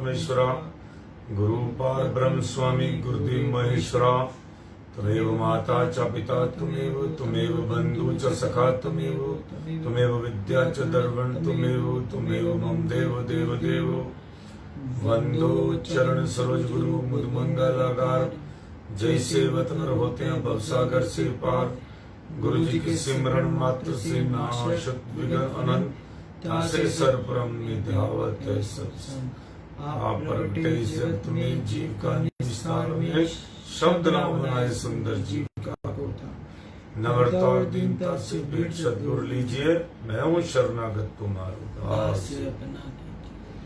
परमेश्वरा गुरु पार ब्रह्म स्वामी गुरुदेव महेश्वरा त्वमेव माता च पिता त्वमेव बंधु च सखा त्वमेव विद्या च दर्पण त्वमेव मम देव देव देव वंदो चरण सरोज गुरु मुद मंगलाकार। जैसे वतन होते हैं भवसागर से पार, गुरु जी की सिमरन मात्र से नाशत विघ्न अनंत, तासे सर्वप्रम निध्यावत है सत्संग। आप प्रगटे जगत में जीव का निस्तार में, शब्द न बनाए सुंदर जीव का होता। नम्रता और दीनता से भेंट सद्गुरु लीजिए, मैं हूँ शरणागत तुम्हारा दास।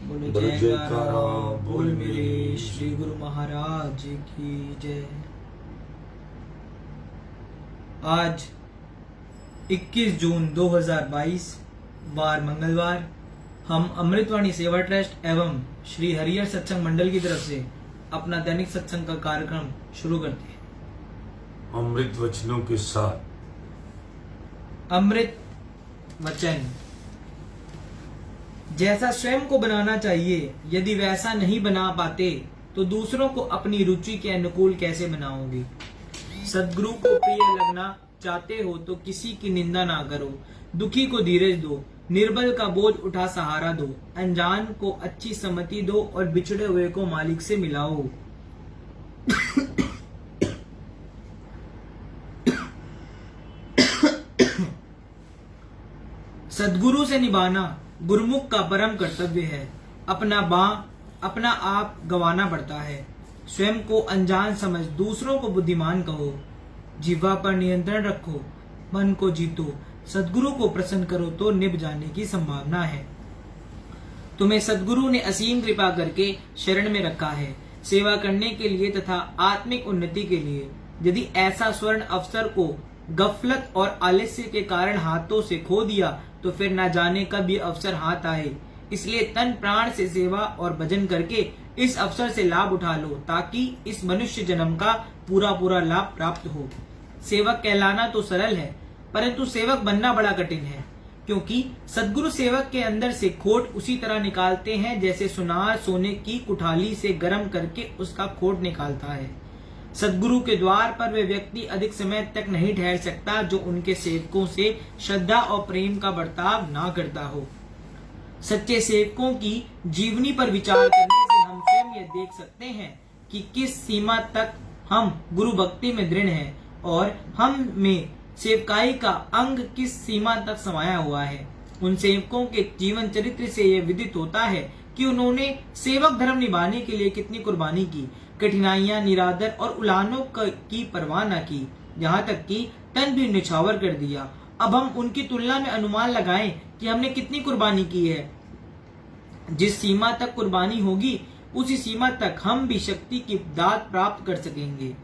बोलो जयकारा बोल मेरे श्री गुरु महाराज की जय। आज 21 जून 2022 वार मंगलवार, हम अमृतवाणी सेवा ट्रस्ट एवं श्री हरिहर सत्संग मंडल की तरफ से अपना दैनिक सत्संग का कार्यक्रम शुरू करते हैं। अमृत वचनों के साथ अमृत वचन। जैसा स्वयं को बनाना चाहिए, यदि वैसा नहीं बना पाते तो दूसरों को अपनी रुचि के अनुकूल कैसे बनाओगे। सद्गुरु को प्रिय लगना चाहते हो तो किसी की निंदा ना करो, दुखी को धीरज दो, निर्बल का बोझ उठा सहारा दो, अनजान को अच्छी सम्मति दो और बिछड़े हुए को मालिक से मिलाओ। सद्गुरु से निभाना गुरुमुख का परम कर्तव्य है। अपना आप गंवाना पड़ता है। स्वयं को अनजान समझ दूसरों को बुद्धिमान कहो। जीवा पर नियंत्रण रखो, मन को जीतो, सद्गुरु को प्रसन्न करो तो निभ जाने की संभावना है। तुम्हें सद्गुरु ने असीम कृपा करके शरण में रखा है, सेवा करने के लिए तथा आत्मिक उन्नति के लिए। यदि ऐसा स्वर्ण अवसर को गफलत और आलस्य के कारण हाथों से खो दिया तो फिर न जाने कब ये अवसर हाथ आए। इसलिए तन प्राण से सेवा और भजन करके इस अवसर से लाभ उठा लो, ताकि इस मनुष्य जन्म का पूरा लाभ प्राप्त हो। सेवक कहलाना तो सरल है, परंतु सेवक बनना बड़ा कठिन है, क्योंकि सद्गुरु सेवक के अंदर से खोट उसी तरह निकालते हैं जैसे सुनार सोने की कुठाली से गर्म करके उसका खोट निकालता है। सद्गुरु के द्वार पर वे व्यक्ति अधिक समय तक नहीं ठहर सकता जो उनके सेवकों से श्रद्धा और प्रेम का बर्ताव ना करता हो। सच्चे सेवकों की जीवनी पर विचार करने से हम स्वयं यह देख सकते हैं कि किस सीमा तक हम गुरु भक्ति में दृढ़ हैं और हम में सेवकाई का अंग किस सीमा तक समाया हुआ है। उन सेवकों के जीवन चरित्र से यह विदित होता है कि उन्होंने सेवक धर्म निभाने के लिए कितनी कुर्बानी की, कठिनाइयां, निरादर और उलाहनों की परवाह न की, यहाँ तक कि तन भी निछावर कर दिया। अब हम उनकी तुलना में अनुमान लगाएं कि हमने कितनी कुर्बानी की है। जिस सीमा तक कुर्बानी होगी उसी सीमा तक हम भी शक्ति की दात प्राप्त कर सकेंगे।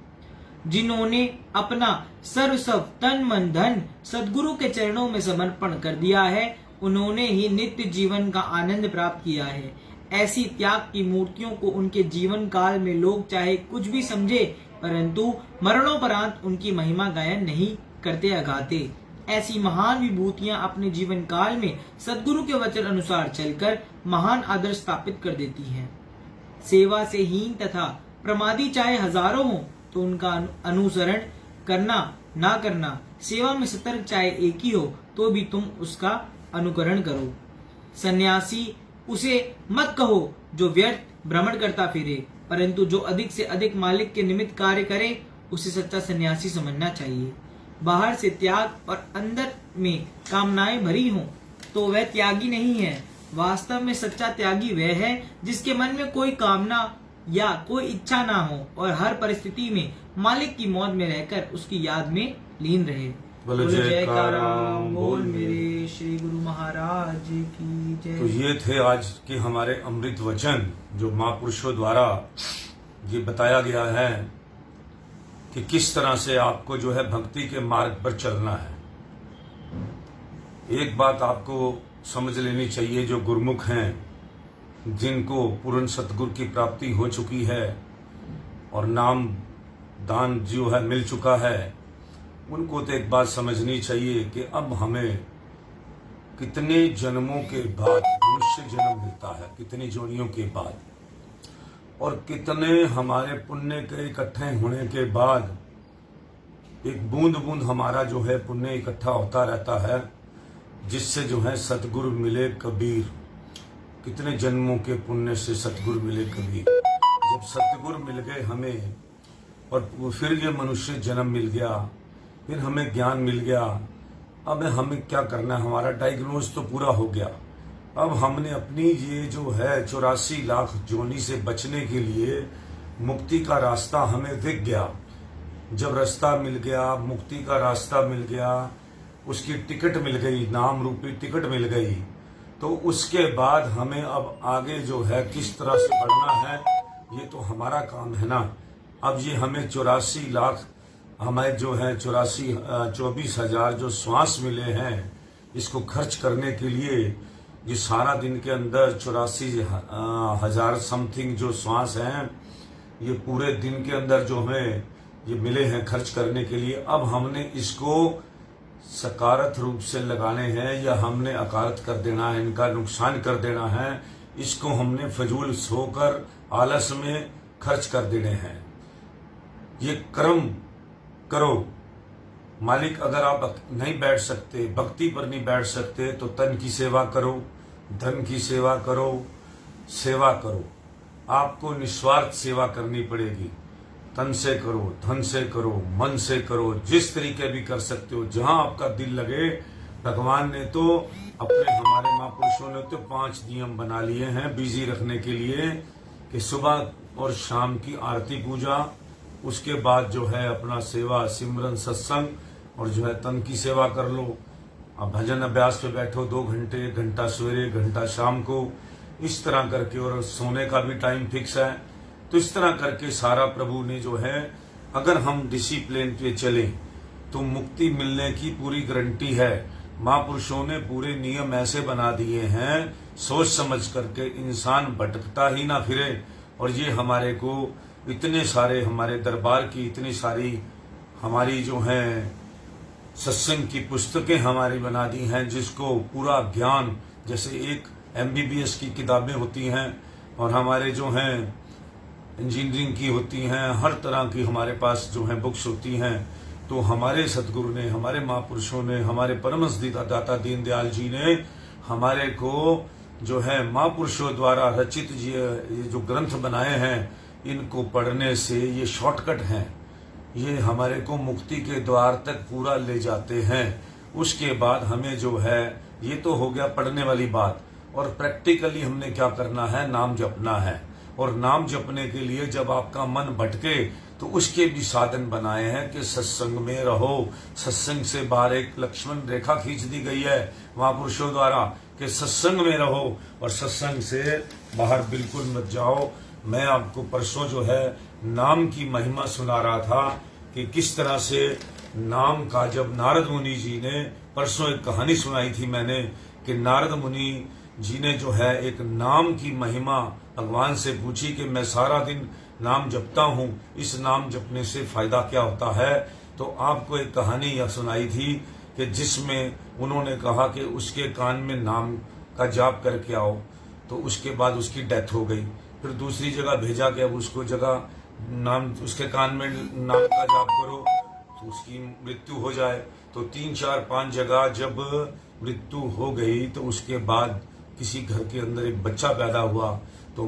जिन्होंने अपना सर्वस्व तन मन धन सद्गुरु के चरणों में समर्पण कर दिया है, उन्होंने ही नित्य जीवन का आनंद प्राप्त किया है। ऐसी त्याग की मूर्तियों को उनके जीवन काल में लोग चाहे कुछ भी समझे, परंतु मरणोपरांत उनकी महिमा गायन नहीं करते या गाते। ऐसी महान विभूतियां अपने जीवन काल में सद्गुरु के वचन अनुसार चलकर महान आदर्श स्थापित कर देती हैं। सेवा से हीन तथा प्रमादी चाहे हजारों हो तो उनका अनुसरण करना ना करना, सेवा में सतर्क चाहे एक ही हो तो भी तुम उसका अनुकरण करो। सन्यासी उसे मत कहो जो व्यर्थ भ्रमण करता फिरे, परंतु जो अधिक से अधिक मालिक के निमित्त कार्य करे उसे सच्चा सन्यासी समझना चाहिए। बाहर से त्याग और अंदर में कामनाएं भरी हों तो वह त्यागी नहीं है। वास्तव में सच्चा त्यागी वह है जिसके मन में कोई कामना या कोई इच्छा ना हो और हर परिस्थिति में मालिक की मौज में रहकर उसकी याद में लीन रहे। बोलो जयकारा बोल मेरे श्री गुरु महाराज की जय। तो ये थे आज के हमारे अमृत वचन, जो महापुरुषों द्वारा ये बताया गया है कि किस तरह से आपको जो है भक्ति के मार्ग पर चलना है। एक बात आपको समझ लेनी चाहिए, जो गुरुमुख हैं, जिनको पूर्ण सतगुरु की प्राप्ति हो चुकी है और नाम दान जो है मिल चुका है, उनको तो एक बात समझनी चाहिए कि अब हमें कितने जन्मों के बाद मनुष्य जन्म मिलता है, कितनी जोनियों के बाद। और कितने हमारे पुण्य के इकट्ठे होने के बाद एक बूंद बूंद हमारा जो है पुण्य इकट्ठा होता रहता है, जिससे जो है सतगुरु मिले कबीर। कितने जन्मों के पुण्य से सतगुरु मिले कबीर। जब सतगुरु मिल गए हमें और फिर ये मनुष्य जन्म मिल गया, फिर हमें ज्ञान मिल गया। अब हमें क्या करना है, हमारा डायग्नोज तो पूरा हो गया। अब हमने अपनी ये जो है 84 लाख जोनी से बचने के लिए मुक्ति का रास्ता हमें दिख गया। जब रास्ता मिल गया, मुक्ति का रास्ता मिल गया, उसकी टिकट मिल गई, नाम रूपी टिकट मिल गई, तो उसके बाद हमें अब आगे जो है किस तरह से बढ़ना है, ये तो हमारा काम है ना। अब ये हमें 84 लाख हमारे जो है 24,000 जो श्वास मिले हैं, इसको खर्च करने के लिए ये सारा दिन के अंदर 84,000 समथिंग जो श्वास हैं, ये पूरे दिन के अंदर जो हमें ये मिले हैं खर्च करने के लिए, अब हमने इसको सकारात्मक रूप से लगाने हैं या हमने अकारत कर देना है, इनका नुकसान कर देना है, इसको हमने फजूल सोकर आलस में खर्च कर देने हैं। ये कर्म करो। मालिक अगर आप नहीं बैठ सकते, भक्ति पर नहीं बैठ सकते, तो तन की सेवा करो, धन की सेवा करो, सेवा करो। आपको निस्वार्थ सेवा करनी पड़ेगी। तन से करो, धन से करो, मन से करो, जिस तरीके भी कर सकते हो, जहां आपका दिल लगे। भगवान ने तो अपने हमारे महापुरुषों ने तो 5 नियम बना लिए हैं बिजी रखने के लिए, कि सुबह और शाम की आरती पूजा, उसके बाद जो है अपना सेवा सिमरन सत्संग, और जो है तन की सेवा कर लो। अब भजन अभ्यास पे बैठो 2 घंटे, 1 घंटा सवेरे, 1 घंटा शाम को, इस तरह करके। और सोने का भी टाइम फिक्स है। तो इस तरह करके सारा प्रभु ने जो है, अगर हम डिसिप्लिन पे चले तो मुक्ति मिलने की पूरी गारंटी है। महापुरुषों ने पूरे नियम ऐसे बना दिए हैं, सोच समझ करके इंसान भटकता ही ना फिरे। और ये हमारे को इतने सारे हमारे दरबार की इतनी सारी हमारी जो है सत्संग की पुस्तकें हमारी बना दी हैं, जिसको पूरा ज्ञान, जैसे एक MBBS की किताबें होती हैं और हमारे जो हैं इंजीनियरिंग की होती हैं, हर तरह की हमारे पास जो है बुक्स होती हैं। तो हमारे सतगुरु ने, हमारे महापुरुषों ने, हमारे परमहंस दाता दीनदयाल जी ने हमारे को जो है महापुरुषों द्वारा रचित ये जो ग्रंथ बनाए हैं, इनको पढ़ने से ये शॉर्टकट हैं। ये हमारे को मुक्ति के द्वार तक पूरा ले जाते हैं। उसके बाद हमें जो है, ये तो हो गया पढ़ने वाली बात, और प्रैक्टिकली हमने क्या करना है, नाम जपना है। और नाम जपने के लिए जब आपका मन भटके तो उसके भी साधन बनाए हैं कि सत्संग में रहो। सत्संग से बाहर एक लक्ष्मण रेखा खींच दी गई है महापुरुषों द्वारा कि सत्संग में रहो, और सत्संग से बाहर बिल्कुल मत जाओ। मैं आपको परसों जो है नाम की महिमा सुना रहा था कि किस तरह से नाम का, जब नारद मुनि जी ने, परसों एक कहानी सुनाई थी मैंने कि नारद मुनि जी ने जो है एक नाम की महिमा भगवान से पूछी कि मैं सारा दिन नाम जपता हूँ, इस नाम जपने से फायदा क्या होता है। तो आपको एक कहानी यह सुनाई थी कि जिसमें उन्होंने कहा कि उसके कान में नाम का जाप करके आओ, तो उसके बाद उसकी डेथ हो गई। फिर दूसरी जगह भेजा कि अब उसको जगह नाम, उसके कान में नाम का जाप करो तो उसकी मृत्यु हो जाए। तो 3, 4, 5 जगह जब मृत्यु हो गई, तो उसके बाद किसी घर के अंदर एक बच्चा पैदा हुआ। तो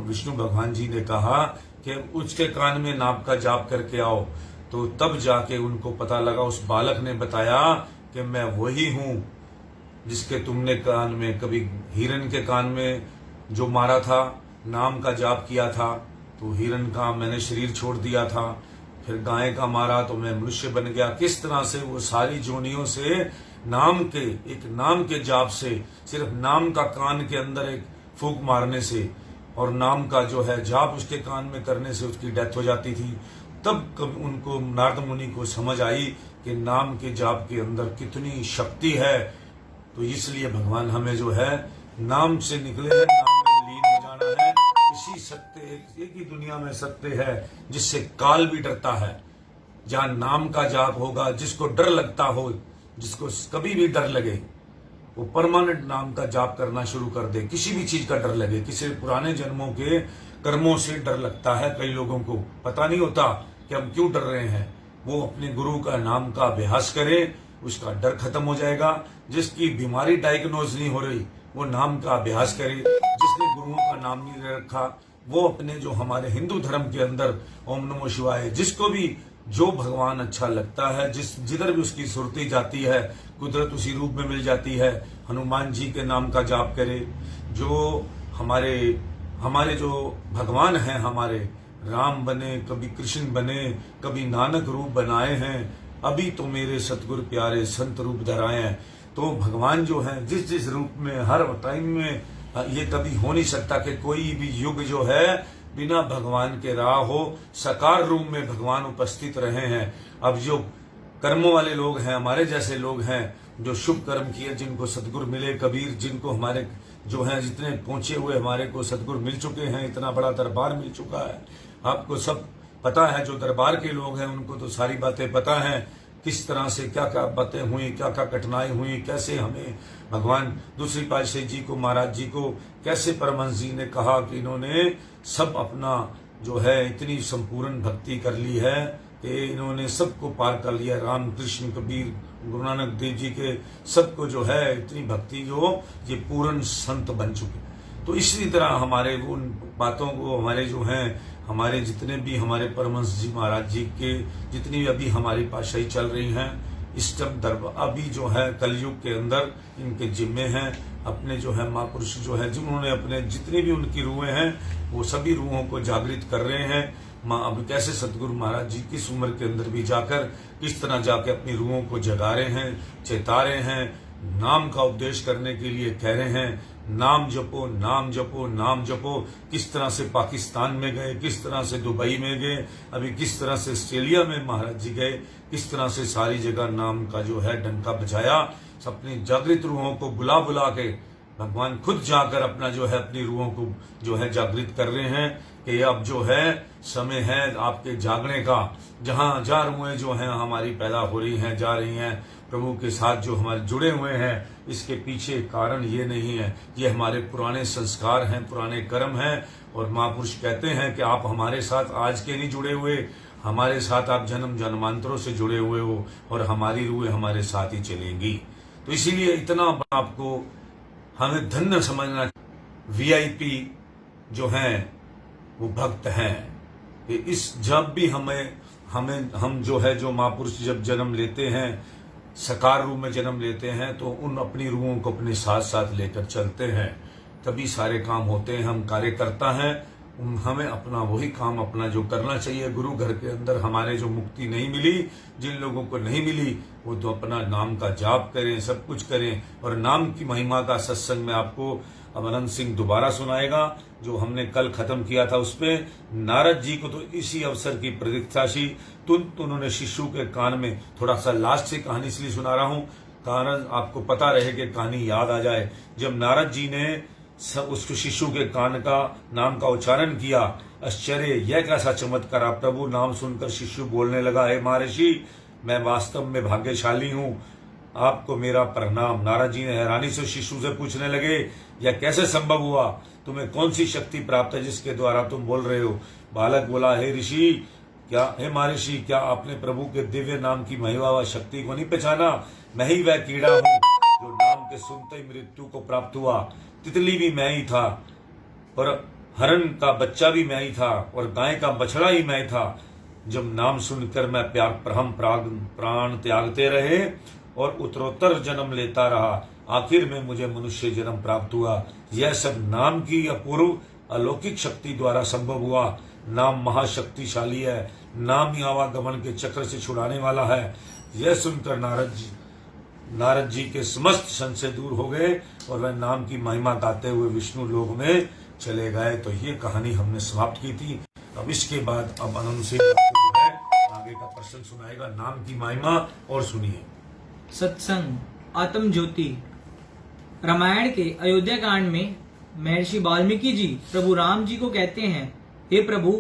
विष्णु भगवान जी ने कहा कि उसके कान में नाम का जाप करके आओ। तो तब जाके उनको पता लगा, उस बालक ने बताया कि मैं वही हूँ जिसके तुमने कान में, कभी हिरन के कान में जो मारा था, नाम का जाप किया था, तो हिरन का मैंने शरीर छोड़ दिया था। फिर गाय का मारा तो मैं मनुष्य बन गया। किस तरह से वो सारी जोनियों से नाम के, एक नाम के जाप से, सिर्फ नाम का कान के अंदर एक फूंक मारने से और नाम का जो है जाप उसके कान में करने से उसकी डेथ हो जाती थी। तब उनको, नारद मुनि को समझ आई कि नाम के जाप के अंदर कितनी शक्ति है। तो इसलिए भगवान हमें जो है नाम से निकले हैं, नाम में लीन हो जाना है। इसी सत्य, एक ही दुनिया में सत्य है जिससे काल भी डरता है। जहां नाम का जाप होगा, जिसको डर लगता हो, जिसको कभी भी डर लगे, वो परमानेंट नाम का जाप करना शुरू कर दे। किसी भी चीज का डर लगे, किसी पुराने जन्मों के कर्मों से डर लगता है, कई लोगों को पता नहीं होता कि हम क्यों डर रहे हैं, वो अपने गुरु का नाम का अभ्यास करे, उसका डर खत्म हो जाएगा। जिसकी बीमारी डायग्नोज नहीं हो रही वो नाम का अभ्यास करे। जिसने गुरुओं का नाम नहीं ले रखा वो अपने जो हमारे हिंदू धर्म के अंदर ओम नमो शिवाय, जिसको भी जो भगवान अच्छा लगता है, जिधर भी उसकी सुरती जाती है, कुदरत उसी रूप में मिल जाती है, हनुमान जी के नाम का जाप करे। जो हमारे जो भगवान हैं, हमारे राम बने, कभी कृष्ण बने, कभी नानक रूप बनाए हैं, अभी तो मेरे सतगुरु प्यारे संत रूप धराए हैं। तो भगवान जो है जिस जिस रूप में हर टाइम में, ये कभी हो नहीं सकता कि कोई भी युग जो है बिना भगवान के रहा हो। साकार रूप में भगवान उपस्थित रहे हैं। अब जो कर्मों वाले लोग हैं, हमारे जैसे लोग हैं जो शुभ कर्म किए, जिनको सतगुरु मिले, कबीर जिनको हमारे जो हैं जितने पहुंचे हुए हमारे को सतगुरु मिल चुके हैं, इतना बड़ा दरबार मिल चुका है। आपको सब पता है, जो दरबार के लोग हैं उनको तो सारी बातें पता हैं, किस तरह से क्या क्या बातें हुई, क्या क्या कठिनाई हुई, कैसे हमें भगवान दूसरी पातशाही जी को, महाराज जी को कैसे परमहंस जी ने कहा कि इन्होंने सब अपना जो है इतनी संपूर्ण भक्ति कर ली है कि इन्होंने सबको पार कर लिया। राम कृष्ण कबीर गुरु नानक देव जी के सबको जो है इतनी भक्ति जो ये पूर्ण संत बन चुके। तो इसी तरह हमारे उन बातों को हमारे जो हैं, हमारे जितने भी हमारे परमहंस जी महाराज जी के जितनी अभी हमारी पातशाही चल रही हैं, इस टाइम दरबार अभी जो है कलयुग के अंदर इनके जिम्मे हैं। अपने जो है महापुरुष जो है जिन्होंने अपने जितनी भी उनकी रूहें हैं वो सभी रूहों को जागृत कर रहे हैं। अब कैसे सतगुरु महाराज जी किस उम्र के अंदर भी जाकर किस तरह जाके अपनी रूहों को जगा रहे हैं, चेता रहे हैं, नाम का उपदेश करने के लिए कह रहे हैं, नाम जपो, नाम जपो, नाम जपो। किस तरह से पाकिस्तान में गए, किस तरह से दुबई में गए, अभी किस तरह से ऑस्ट्रेलिया में महाराज जी गए, किस तरह से सारी जगह नाम का जो है डंका बजाया। अपनी जागृत रूहों को बुला बुला के भगवान खुद जाकर अपना जो है अपनी रूहों को जो है जागृत कर रहे हैं कि अब जो है समय है आपके जागने का। जहां रूहें जो हैं हमारी पैदा हो रही हैं, जा रही हैं प्रभु के साथ जो हमारे जुड़े हुए हैं, इसके पीछे कारण ये नहीं है, ये हमारे पुराने संस्कार हैं, पुराने कर्म हैं। और महापुरुष कहते हैं कि आप हमारे साथ आज के नहीं जुड़े हुए, हमारे साथ आप जन्म जन्मांतरों से जुड़े हुए हो और हमारी रूहें हमारे साथ ही चलेंगी। तो इसीलिए इतना आपको हमें धन्य समझना। वीआईपी जो हैं वो भक्त हैं। इस जब भी हम जो है जो महापुरुष जब जन्म लेते हैं, साकार रूप में जन्म लेते हैं, तो उन अपनी रूहों को अपने साथ साथ लेकर चलते हैं, तभी सारे काम होते हैं। हम कार्यकर्ता हैं, हमें अपना वही काम अपना जो करना चाहिए। गुरु घर के अंदर हमारे जो मुक्ति नहीं मिली, जिन लोगों को नहीं मिली, वो तो अपना नाम का जाप करें, सब कुछ करें। और नाम की महिमा का सत्संग में आपको अमरंत सिंह दोबारा सुनाएगा, जो हमने कल खत्म किया था। उसमें नारद जी को तो इसी अवसर की प्रतीक्षा थी, तुरंत उन्होंने शिशु के कान में, थोड़ा सा लास्ट से कहानी इसलिए सुना रहा हूं, कारण आपको पता रहे कि कहानी याद आ जाए। जब नारद जी ने उस शिशु के कान का नाम का उच्चारण किया, आश्चर्य, यह कैसा चमत्कार! प्रभु नाम सुनकर शिशु बोलने लगा, हे महर्षि, मैं वास्तव में भाग्यशाली हूँ, आपको मेरा प्रणाम। नारद जी ने हैरानी से शिशु से पूछने लगे, यह कैसे संभव हुआ? तुम्हें कौन सी शक्ति प्राप्त है जिसके द्वारा तुम बोल रहे हो? बालक बोला, हे ऋषि, हे महर्षि, क्या आपने प्रभु के दिव्य नाम की महिमा व शक्ति को नहीं पहचाना? मैं ही वह कीड़ा हूँ जो नाम के सुनते ही मृत्यु को प्राप्त हुआ। तितली भी मैं ही था, और हरण का बच्चा भी मैं ही था, और गाय का बछड़ा ही मैं था। जब नाम सुनकर मैं प्राण त्यागते रहे और उत्तरोत्तर जन्म लेता रहा, आखिर में मुझे मनुष्य जन्म प्राप्त हुआ। यह सब नाम की अपूर्व अलौकिक शक्ति द्वारा संभव हुआ। नाम महाशक्तिशाली है, नाम ही आवागमन के चक्र से छुड़ाने वाला है। यह सुनकर नारद जी के समस्त संशय दूर हो गए और वह नाम की महिमा गाते हुए विष्णु लोक में चले गए। तो ये कहानी हमने समाप्त की थी। अब इसके बाद अब अनंत सिंह जो है आगे का प्रश्न सुनाएगा, नाम की महिमा। और सुनिए। सत्संग आत्म ज्योति। रामायण के अयोध्या कांड में महर्षि वाल्मीकि जी प्रभु राम जी को कहते हैं, हे प्रभु,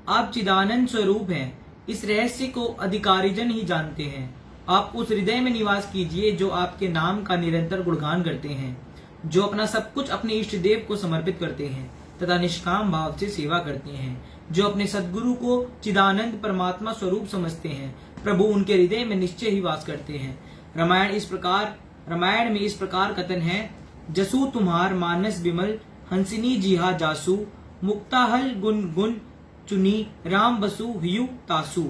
आप चिदानंद स्वरूप हैं, इस रहस्य को अधिकारीजन ही जानते हैं। आप उस हृदय में निवास कीजिए जो आपके नाम का निरंतर गुणगान करते हैं, जो अपना सब कुछ अपने इष्ट देव को समर्पित करते हैं तथा निष्काम भाव से सेवा करते हैं, जो अपने सद्गुरु को चिदानंद परमात्मा स्वरूप समझते हैं। प्रभु उनके हृदय में निश्चय ही वास करते हैं। रामायण में इस प्रकार कथन है, जसु तुम्हार मानस विमल हंसिनी जिहा जासु, मुक्ताहल गुण गुण चुनी राम बसु हियु तासु।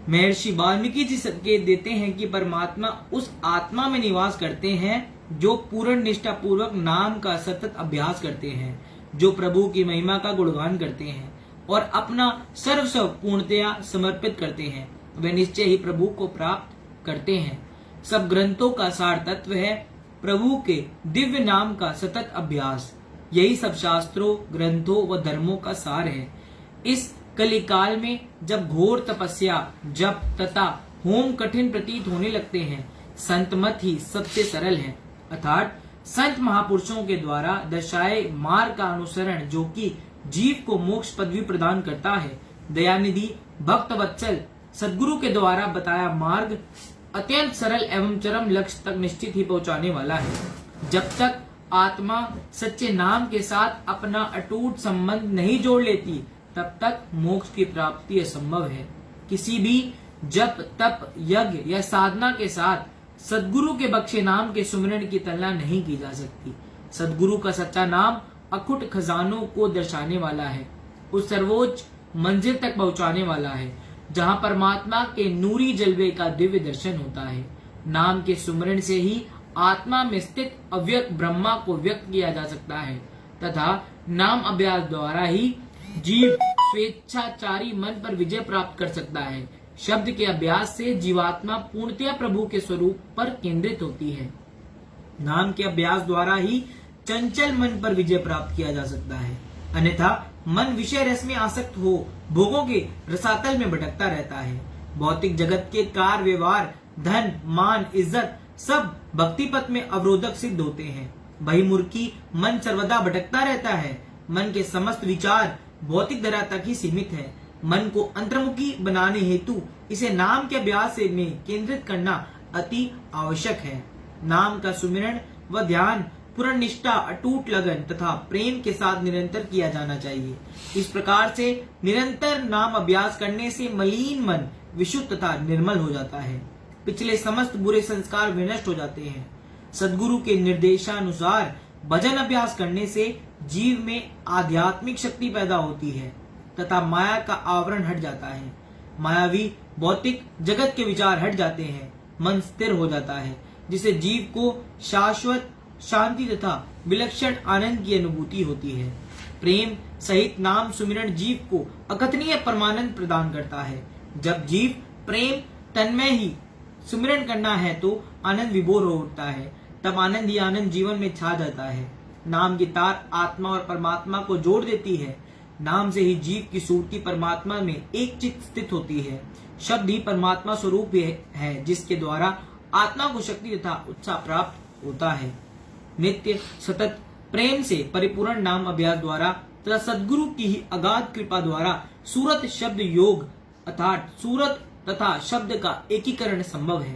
महर्षि वाल्मीकि जी संकेत देते हैं कि परमात्मा उस आत्मा में निवास करते हैं जो पूर्ण निष्ठा पूर्वक नाम का सतत अभ्यास करते हैं, जो प्रभु की महिमा का गुणगान करते हैं और अपना सर्वस्व पूर्णतया समर्पित करते हैं, वे निश्चय ही प्रभु को प्राप्त करते हैं। सब ग्रंथों का सार तत्व है प्रभु के दिव्य नाम का सतत अभ्यास। यही सब शास्त्रों, ग्रंथों व धर्मों का सार है। इस कलिकाल में जब घोर तपस्या, जप तथा होम कठिन प्रतीत होने लगते हैं, संत मत ही सबसे सरल है, अर्थात संत महापुरुषों के द्वारा दर्शाए मार्ग का अनुसरण, जो कि जीव को मोक्ष पदवी प्रदान करता है। दयानिधि भक्त वत्सल सद्गुरु के द्वारा बताया मार्ग अत्यंत सरल एवं चरम लक्ष्य तक निश्चित ही पहुंचाने वाला है। जब तक आत्मा सच्चे नाम के साथ अपना अटूट संबंध नहीं जोड़ लेती, तब तक मोक्ष की प्राप्ति असंभव है। किसी भी जप तप यज्ञ या साधना के साथ सद्गुरु के बख्शे नाम के सुमिरन की तुलना नहीं की जा सकती। सद्गुरु का सच्चा नाम अखुट खजानों को दर्शाने वाला है, उस सर्वोच्च मंजिल तक पहुंचाने वाला है जहां परमात्मा के नूरी जलवे का दिव्य दर्शन होता है। नाम के सुमिरन से ही आत्मा में स्थित अव्यक्त ब्रह्मा को व्यक्त किया जा सकता है तथा नाम अभ्यास द्वारा ही जीव स्वेच्छाचारी मन पर विजय प्राप्त कर सकता है। शब्द के अभ्यास से जीवात्मा पूर्णतया प्रभु के स्वरूप पर केंद्रित होती है। नाम के अभ्यास द्वारा ही चंचल मन पर विजय प्राप्त किया जा सकता है, अन्यथा मन विषय रस में आसक्त हो भोगों के रसातल में भटकता रहता है। भौतिक जगत के कार्य व्यवहार, धन मान इज्जत सब भक्ति पथ में अवरोधक सिद्ध होते हैं। बहिर्मुखी मन सर्वदा भटकता रहता है। मन के समस्त विचार भौतिक धरा तक ही सीमित है। मन को अंतर्मुखी बनाने हेतु इसे नाम के अभ्यास में केंद्रित करना अति आवश्यक है। नाम का सुमिरन व ध्यान पूर्ण निष्ठा, अटूट लगन तथा प्रेम के साथ निरंतर किया जाना चाहिए। इस प्रकार से निरंतर नाम अभ्यास करने से मलिन मन विशुद्ध तथा निर्मल हो जाता है। पिछले समस्त बुरे संस्कार विनष्ट हो जाते हैं। सद्गुरु के निर्देशानुसार भजन अभ्यास करने से जीव में आध्यात्मिक शक्ति पैदा होती है तथा माया का आवरण हट जाता है। मायावी भौतिक जगत के विचार हट जाते हैं। मन स्थिर हो जाता है, जिससे जीव को शाश्वत शांति तथा विलक्षण आनंद की अनुभूति होती है। प्रेम सहित नाम सुमिरन जीव को अकथनीय परमानंद प्रदान करता है। जब जीव प्रेम तन्मय ही सुमिरन करना है तो आनंद विभोर हो उठता है, तब आनंद ही आनंद जीवन में छा जाता है। नाम की तार आत्मा और परमात्मा को जोड़ देती है। नाम से ही जीव की सुरती परमात्मा में एक चित्त स्थित होती है। शब्द ही परमात्मा स्वरूप है, जिसके द्वारा आत्मा को शक्ति तथा उत्साह प्राप्त होता है। नित्य सतत प्रेम से परिपूर्ण नाम अभ्यास द्वारा तथा सद्गुरु की ही अगाध कृपा द्वारा सूरत शब्द योग अर्थात सूरत तथा शब्द का एकीकरण संभव है।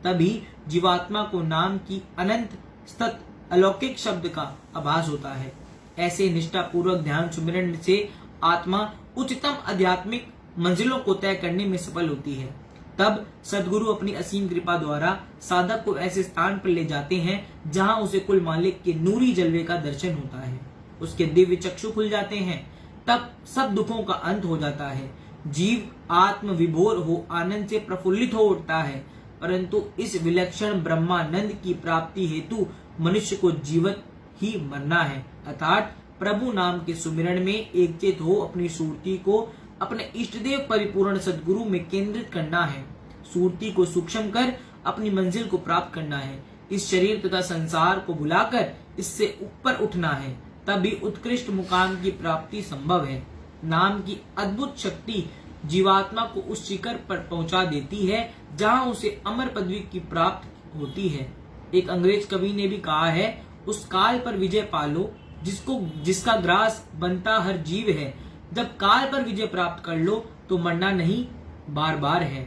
तभी जीवात्मा को नाम की अनंत सतत अलौकिक शब्द का आभास होता है। ऐसे निष्ठा पूर्वक ध्यान सुमिरन से आत्मा उच्चतम आध्यात्मिक मंजिलों को तय करने में सफल होती है। तब सद्गुरु अपनी असीम कृपा द्वारा साधक को ऐसे स्थान पर ले जाते हैं जहां उसे कुल मालिक के नूरी जलवे का दर्शन होता है। उसके दिव्य चक्षु खुल जाते हैं। तब सब दुखों का अंत हो जाता है। जीव आत्म विभोर हो आनंद से प्रफुल्लित हो उठता है। परंतु इस विलक्षण ब्रह्मानंद की प्राप्ति हेतु मनुष्य को जीवित ही मरना है, अर्थात प्रभु नाम के सुमिरन में एकचित हो अपनी सुरती को अपने इष्टदेव परिपूर्ण सद्गुरु में केंद्रित करना है। सुरती को सूक्ष्म कर अपनी मंजिल को प्राप्त करना है। इस शरीर तथा संसार को भुलाकर इससे ऊपर उठना है, तभी उत्कृष्ट मुकाम की प्राप्ति संभव है। नाम की अद्भुत शक्ति जीवात्मा को उस शिखर पर पहुंचा देती है जहां उसे अमर पदवी की प्राप्त होती है। एक अंग्रेज कवि ने भी कहा है, उस काल पर विजय पालो जिसका ग्रास बनता हर जीव है। जब काल पर विजय प्राप्त कर लो तो मरना नहीं बार बार है।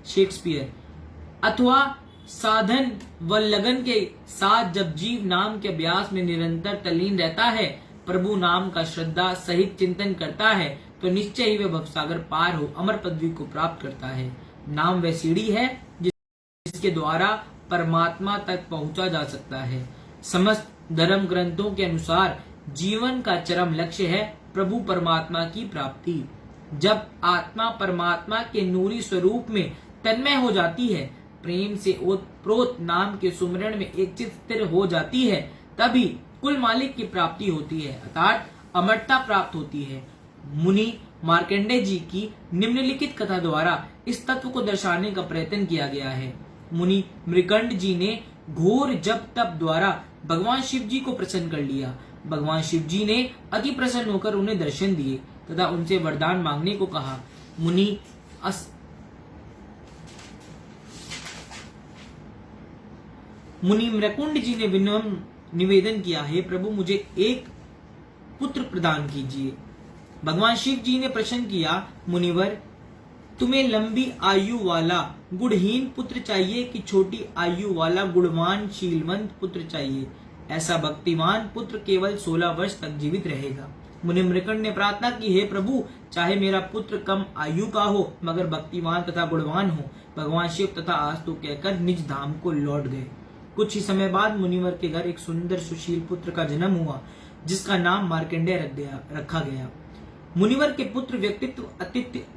शेक्सपियर। अथवा साधन व लगन के साथ जब जीव नाम के अभ्यास में निरंतर तल्लीन रहता है, प्रभु नाम का श्रद्धा सहित चिंतन करता है, तो निश्चय ही वह भवसागर पार हो अमर पदवी को प्राप्त करता है। नाम वह सीढ़ी है जिसके द्वारा परमात्मा तक पहुंचा जा सकता है। समस्त धर्म ग्रंथों के अनुसार जीवन का चरम लक्ष्य है प्रभु परमात्मा की प्राप्ति। जब आत्मा परमात्मा के नूरी स्वरूप में तन्मय हो जाती है, प्रेम से ओतप्रोत नाम के सुमरण में एकचित स्थिर हो जाती है, तभी कुल मालिक की प्राप्ति होती है, अर्थात अमरता प्राप्त होती है। मुनि मार्कंडेय जी की निम्नलिखित कथा द्वारा इस तत्व को दर्शाने का प्रयत्न किया गया है। मुनि मृकंड जी ने घोर जप तप द्वारा भगवान शिव जी को प्रसन्न कर लिया। भगवान शिव जी ने अति प्रसन्न होकर उन्हें दर्शन दिए तथा उनसे वरदान मांगने को कहा। मुनि मृकुंड जी ने विनम्र निवेदन किया, हे प्रभु मुझे एक पुत्र प्रदान कीजिए। भगवान शिव जी ने प्रश्न किया, मुनिवर तुम्हें लंबी आयु वाला गुणहीन पुत्र चाहिए कि छोटी आयु वाला गुणवान शीलवंत पुत्र चाहिए? ऐसा भक्तिमान पुत्र केवल 16 वर्ष तक जीवित रहेगा। मुनि मृकंड ने प्रार्थना की, हे प्रभु चाहे मेरा पुत्र कम आयु का हो मगर भक्तिमान तथा गुणवान हो। भगवान शिव तथा आस्तु कहकर निज धाम को लौट गए। कुछ ही समय बाद मुनिवर के घर एक सुंदर सुशील पुत्र का जन्म हुआ जिसका नाम मार्कंडेय रखा गया। मुनिवर के पुत्र व्यक्तित्व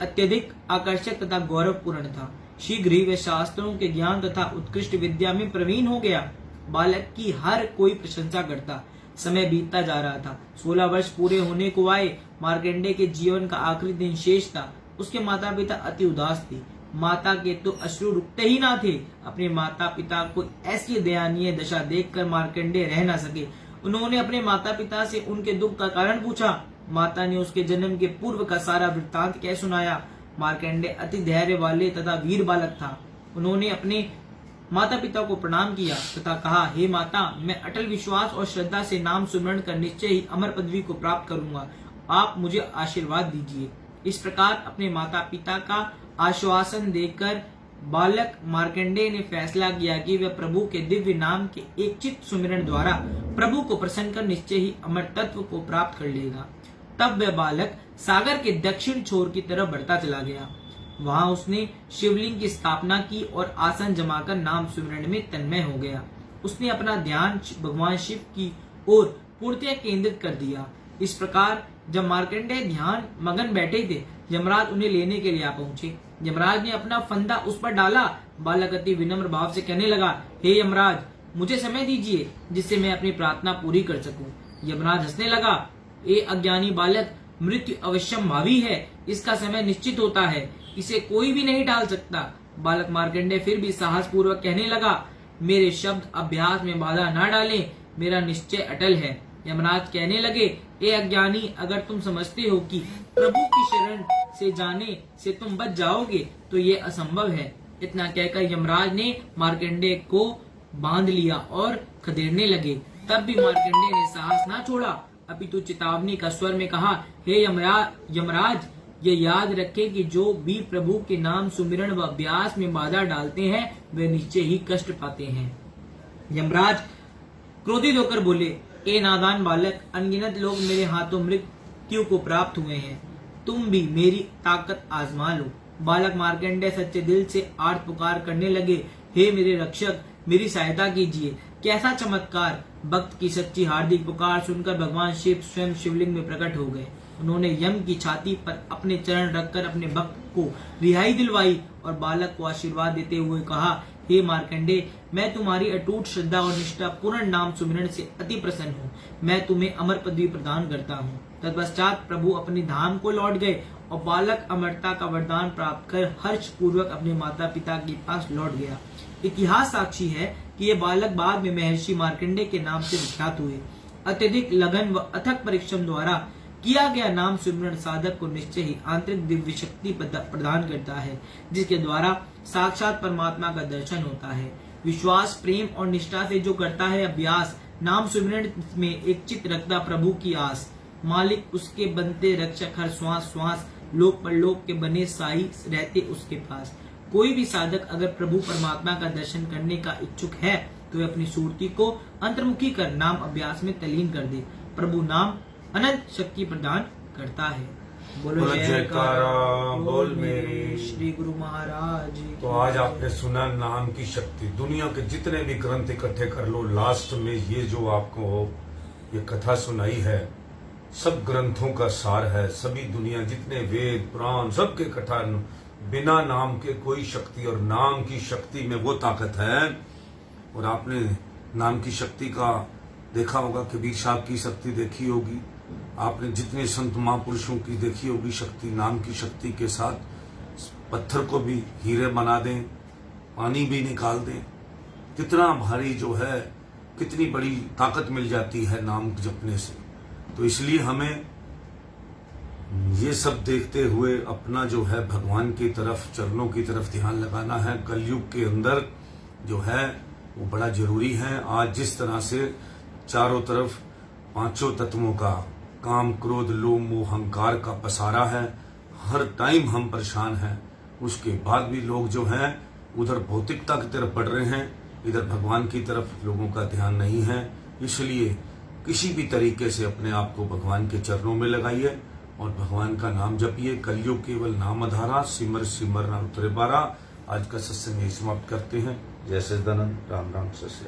अत्यधिक आकर्षक तथा गौरवपूर्ण था। शीघ्र ही वह शास्त्रों के ज्ञान तथा उत्कृष्ट विद्या में प्रवीण हो गया। बालक की हर कोई प्रशंसा करता। समय बीतता जा रहा था। 16 वर्ष पूरे होने को आए। मार्कंडेय के जीवन का आखिरी दिन शेष था। उसके माता पिता अति उदास थे। माता के तो अश्रु रुकते ही ना थे। अपने माता पिता को ऐसी दयनीय दशा देखकर मार्कंडेय रह न सके। उन्होंने अपने माता पिता से उनके दुख का कारण पूछा। माता ने उसके जन्म के पूर्व का सारा वृत्तांत कह सुनाया। मार्कंडेय अति धैर्य वाले तथा वीर बालक था। उन्होंने अपने माता पिता को प्रणाम किया तथा कहा, हे माता मैं अटल विश्वास और श्रद्धा से नाम सुमरण कर निश्चय ही अमर पदवी को प्राप्त करूंगा। आप मुझे आशीर्वाद दीजिए। इस प्रकार अपने माता पिता का आश्वासन देकर बालक मार्कंडेय ने फैसला किया कि वह प्रभु के दिव्य नाम के एकचित सुमिरन द्वारा प्रभु को प्रसन्न कर निश्चय ही अमर तत्व को प्राप्त कर लेगा। तब वह बालक सागर के दक्षिण छोर की तरफ बढ़ता चला गया। वहां उसने शिवलिंग की स्थापना की और आसन जमाकर नाम सुमिरन में तन्मय हो गया। उसने अपना ध्यान भगवान शिव की ओर पूर्णतः केंद्रित कर दिया। इस प्रकार जब मार्कंडेय ध्यान मगन बैठे थे, यमराज उन्हें लेने के लिए आ पहुंचे। यमराज ने अपना फंदा उस पर डाला। बालक अति विनम्र भाव से कहने लगा, हे यमराज मुझे समय दीजिए जिससे मैं अपनी प्रार्थना पूरी कर सकूं। यमराज हंसने लगा, ए अज्ञानी बालक, मृत्यु अवश्यंभावी है। इसका समय निश्चित होता है, इसे कोई भी नहीं टाल सकता। बालक मार्कंडेय फिर भी साहस पूर्वक कहने लगा, मेरे शब्द अभ्यास में बाधा न डालें, मेरा निश्चय अटल है। यमराज कहने लगे, ए अज्ञानी, अगर तुम समझते हो कि प्रभु की शरण से जाने से तुम बच जाओगे तो ये असंभव है। इतना कहकर यमराज ने मार्कंडेय को बांध लिया और खदेड़ने लगे। तब भी मार्कंडेय ने साहस न छोड़ा, अपितु चेतावनी का स्वर में कहा, हे यमराज ये याद रखे कि जो भी प्रभु के नाम सुमिरन व अभ्यास में बाधा डालते हैं वे निश्चय ही कष्ट पाते हैं। यमराज क्रोधित होकर बोले, ए नादान बालक, अनगिनत लोग मेरे हाथों मृत्यु को प्राप्त हुए हैं, तुम भी मेरी ताकत आजमा लो। बालक मार्कंडेय सच्चे दिल से आर्त पुकार करने लगे, हे मेरे रक्षक, मेरी सहायता कीजिए। कैसा चमत्कार! भक्त की सच्ची हार्दिक पुकार सुनकर भगवान शिव स्वयं शिवलिंग में प्रकट हो गए। उन्होंने यम की छाती पर अपने चरण रखकर अपने भक्त को रिहाई दिलवाई और बालक को आशीर्वाद देते हुए कहा, हे मार्कंडेय, मैं तुम्हारी अटूट श्रद्धा और निष्ठा पूर्ण नाम सुमिरन से अति प्रसन्न हूँ। मैं तुम्हें अमर पदवी प्रदान करता हूँ। तत्पश्चात प्रभु अपने धाम को लौट गए और बालक अमरता का वरदान प्राप्त कर हर्ष पूर्वक अपने माता पिता के पास लौट गया। इतिहास साक्षी है कि ये बालक बाद में महर्षि मार्कंडेय के नाम से विख्यात हुए। अत्यधिक लगन व अथक परिश्रम द्वारा किया गया नाम सुमिरन साधक को निश्चय ही आंतरिक दिव्य शक्ति प्रदान करता है, जिसके द्वारा साक्षात परमात्मा का दर्शन होता है। विश्वास, प्रेम और निष्ठा से जो करता है अभ्यास, नाम सुमिरन में एक चित्त रखता प्रभु की आस, मालिक उसके बनते रक्षक हर श्वास श्वास लोक परलोक के बने साई रहते उसके पास। कोई भी साधक अगर प्रभु परमात्मा का दर्शन करने का इच्छुक है तो वे अपनी सुरती को अंतर्मुखी कर नाम अभ्यास में तल्लीन कर दे। प्रभु नाम अनंत शक्ति प्रदान करता है। बोलो जयकारा बोल मेरे श्री गुरु महाराज की। तो आज आपने सुना नाम की शक्ति। दुनिया के जितने भी ग्रंथ इकट्ठे कर लो, लास्ट में ये जो आपको ये कथा सुनाई है सब ग्रंथों का सार है। सभी दुनिया जितने वेद पुराण सबके कथा, बिना नाम के कोई शक्ति, और नाम की शक्ति में वो ताकत है। और आपने नाम की शक्ति का देखा होगा, कबीर साहब की शक्ति देखी होगी, आपने जितने संत महापुरुषों की देखी होगी शक्ति। नाम की शक्ति के साथ पत्थर को भी हीरे बना दें, पानी भी निकाल दें। कितना भारी जो है, कितनी बड़ी ताकत मिल जाती है नाम जपने से। तो इसलिए हमें ये सब देखते हुए अपना जो है भगवान की तरफ, चरणों की तरफ ध्यान लगाना है। कलयुग के अंदर जो है वो बड़ा जरूरी है। आज जिस तरह से चारों तरफ पांचों तत्वों का, काम क्रोध लोभ मोह अहंकार का पसारा है, हर टाइम हम परेशान हैं। उसके बाद भी लोग जो हैं उधर भौतिकता की तरफ बढ़ रहे हैं, इधर भगवान की तरफ लोगों का ध्यान नहीं है। इसलिए किसी भी तरीके से अपने आप को भगवान के चरणों में लगाइए और भगवान का नाम जपिए। कलयुग केवल नाम आधारा, सिमर सिमर न उतरे बारा। आज का सत्संग यही समाप्त करते हैं। जय सच्चिदानंद। राम राम सत्य।